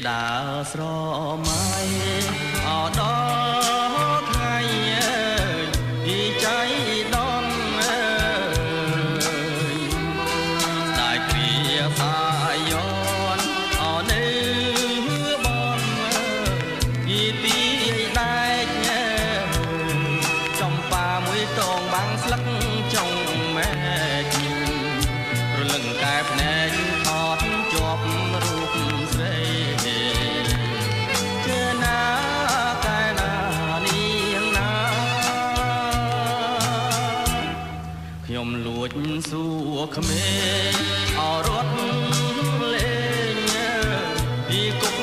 ដើរស្រមៃអដល់ថ្ងៃពីចៃដនតែគ្រាសាយនអនៅបងពីទីដែកចំប៉ាមួយតងបាំងស្លឹកចុងមែករលឹងកែភ្នែកថតជាប់រូបស្រីជាណាកែណានាងណាខ្ញុំលួចសួរក្មេងអរត់លេងពីគុក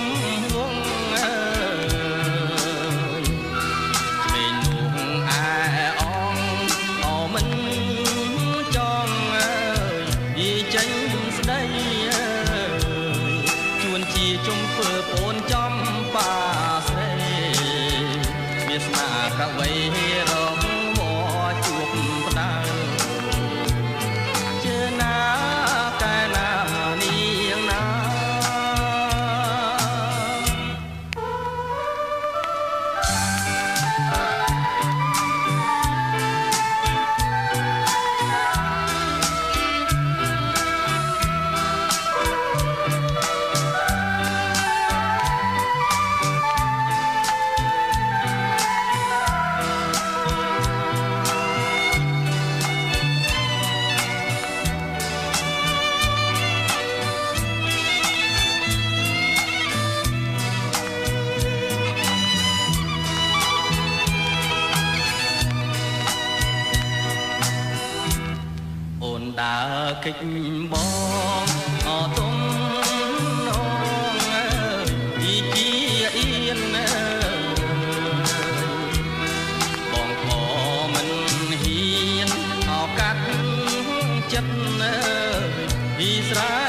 វងក្មេងនោះអែអងអមិនចង់ពីចេញស្ដីជួនជាជុំធ្វើពូនចំបាស្រីវាសនាកវីរងមកជួបផ្ដៅជាណាកែណានាងណាដើរកិច្ចបងអទុំនងពីជាអៀនបងខមិនហ៊ានអកាត់ចិត្តពីស្រែ